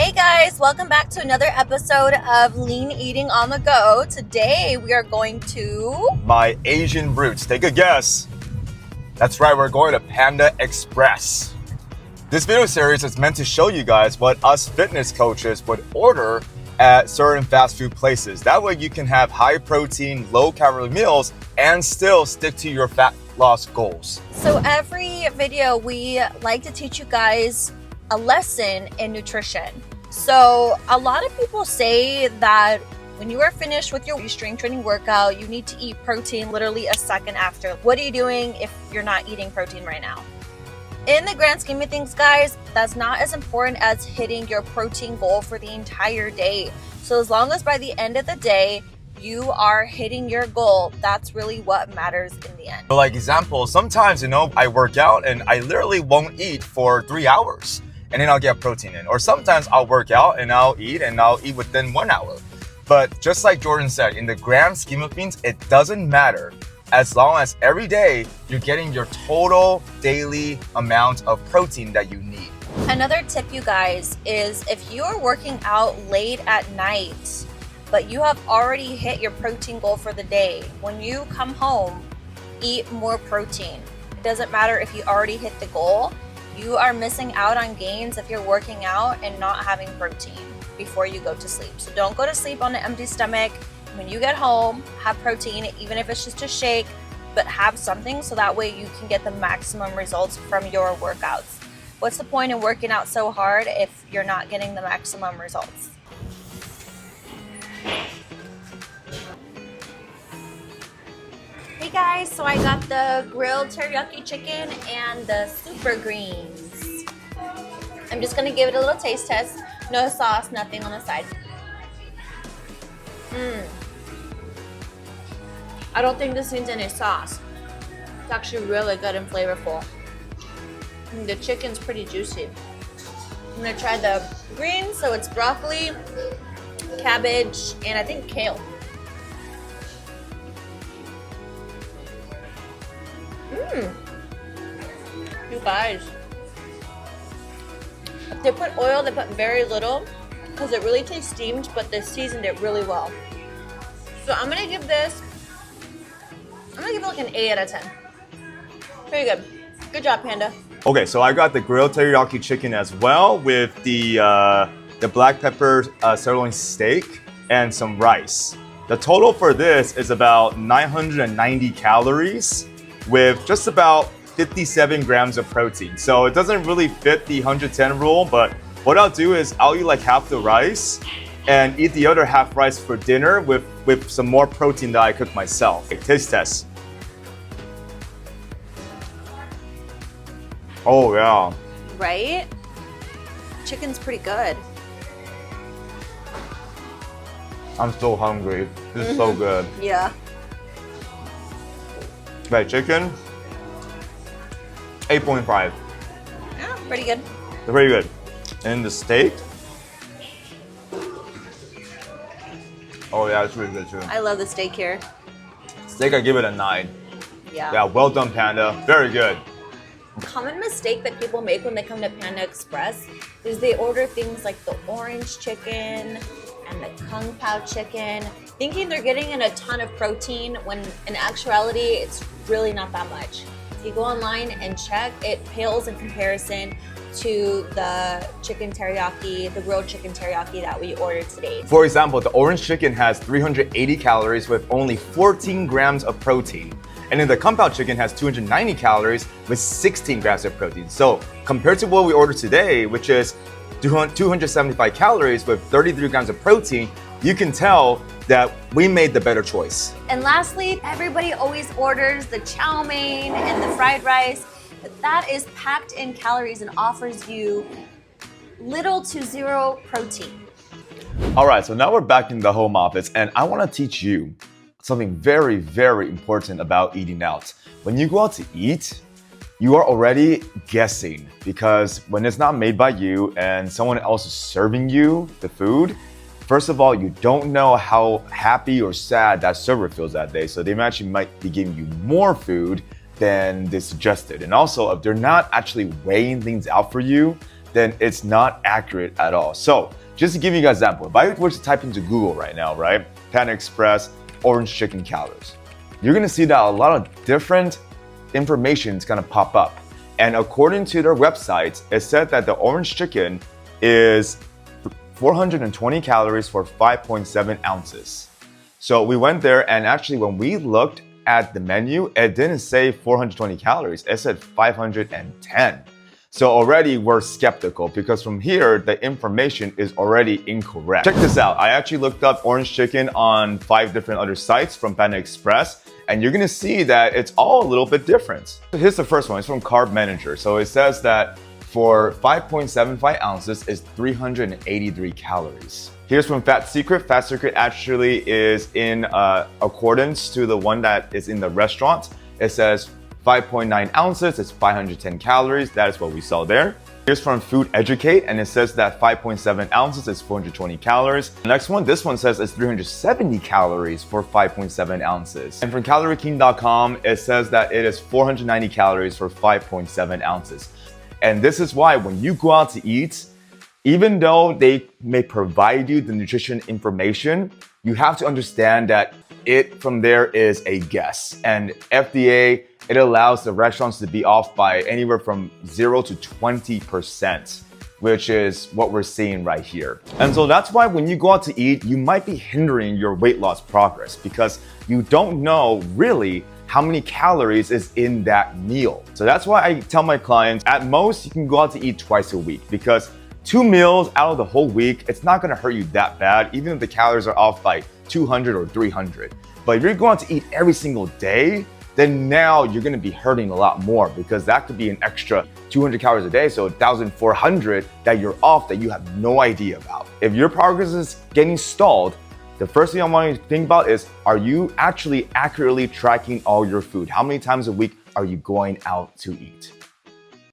Hey guys, welcome back to another episode of Lean Eating on the Go. Today we are going to my Asian roots. Take a guess. That's right, we're going to Panda Express. This video series is meant to show you guys what us fitness coaches would order at certain fast food places. That way you can have high protein, low calorie meals and still stick to your fat loss goals. So every video we like to teach you guys a lesson in nutrition. So a lot of people say that when you are finished with your strength training workout, you need to eat protein literally a second after. What are you doing if you're not eating protein right now? In the grand scheme of things, guys, that's not as important as hitting your protein goal for the entire day. So as long as by the end of the day, you are hitting your goal, that's really what matters in the end. So like example, sometimes, I work out and I literally won't eat for 3 hours and then I'll get protein in. Or sometimes I'll work out and I'll eat within 1 hour. But just like Jordan said, in the grand scheme of things, it doesn't matter as long as every day you're getting your total daily amount of protein that you need. Another tip, you guys, is if you are working out late at night, but you have already hit your protein goal for the day, when you come home, eat more protein. It doesn't matter if you already hit the goal. You are missing out on gains if you're working out and not having protein before you go to sleep. So don't go to sleep on an empty stomach. When you get home, have protein, even if it's just a shake, but have something so that way you can get the maximum results from your workouts. What's the point in working out so hard if you're not getting the maximum results? Hey guys, so I got the grilled teriyaki chicken and the super greens. I'm just gonna give it a little taste test. No sauce, nothing on the side. I don't think this needs any sauce. It's actually really good and flavorful. And the chicken's pretty juicy. I'm gonna try the greens, so it's broccoli, cabbage, and I think kale. You guys, if they put oil, they put very little because it really tastes steamed, but they seasoned it really well. So I'm gonna give it like an 8 out of 10. Pretty good. Good job, Panda. Okay, so I got the grilled teriyaki chicken as well with the black pepper sirloin steak and some rice. The total for this is about 990 calories with just about 57 grams of protein. So it doesn't really fit the 110 rule, but what I'll do is I'll eat like half the rice and eat the other half rice for dinner with some more protein that I cook myself. Okay, taste test. Oh yeah. Right? Chicken's pretty good. I'm so hungry. This is so good. Yeah. Okay, chicken, 8.5. Yeah, pretty good. They're pretty good. And the steak. Oh yeah, it's really good too. I love the steak here. Steak, I give it a 9. Yeah. Yeah, well done, Panda. Very good. Common mistake that people make when they come to Panda Express is they order things like the orange chicken and the kung pao chicken, thinking they're getting in a ton of protein when in actuality it's really not that much. If you go online and check, it pales in comparison to the chicken teriyaki, the grilled chicken teriyaki that we ordered today. For example, the orange chicken has 380 calories with only 14 grams of protein. And then the kung pao chicken has 290 calories with 16 grams of protein. So compared to what we ordered today, which is 275 calories with 33 grams of protein, you can tell that we made the better choice. And lastly, everybody always orders the chow mein and the fried rice, but that is packed in calories and offers you little to zero protein. All right, so now we're back in the home office and I want to teach you something very, very important about eating out. When you go out to eat, you are already guessing because when it's not made by you and someone else is serving you the food, first of all, you don't know how happy or sad that server feels that day. So they actually might be giving you more food than they suggested. And also, if they're not actually weighing things out for you, then it's not accurate at all. So just to give you an example, if I were to type into Google right now, right, Panda Express, orange chicken calories, you're gonna see that a lot of different information is gonna pop up. And according to their website, it said that the orange chicken is 420 calories for 5.7 ounces. So we went there, and actually when we looked at the menu, it didn't say 420 calories, it said 510. So already we're skeptical because from here, the information is already incorrect. Check this out. I actually looked up orange chicken on 5 different other sites from Panda Express, and you're gonna see that it's all a little bit different. Here's the first one, it's from Carb Manager. So it says that for 5.75 ounces is 383 calories. Here's from Fat Secret. Fat Secret actually is in accordance to the one that is in the restaurant. It says 5.9 ounces is 510 calories. That is what we saw there. Here's from Food Educate, and it says that 5.7 ounces is 420 calories. The next one, this one says it's 370 calories for 5.7 ounces. And from CalorieKing.com, it says that it is 490 calories for 5.7 ounces. And this is why when you go out to eat, even though they may provide you the nutrition information, you have to understand that it from there is a guess. And FDA, it allows the restaurants to be off by anywhere from 0 to 20%, which is what we're seeing right here. And so that's why when you go out to eat, you might be hindering your weight loss progress because you don't know really how many calories is in that meal. So that's why I tell my clients, at most, you can go out to eat twice a week because 2 meals out of the whole week, it's not gonna hurt you that bad, even if the calories are off by 200 or 300. But if you're going to eat every single day, then now you're gonna be hurting a lot more because that could be an extra 200 calories a day, so 1,400 that you're off that you have no idea about. If your progress is getting stalled, the first thing I want you to think about is, are you actually accurately tracking all your food? How many times a week are you going out to eat?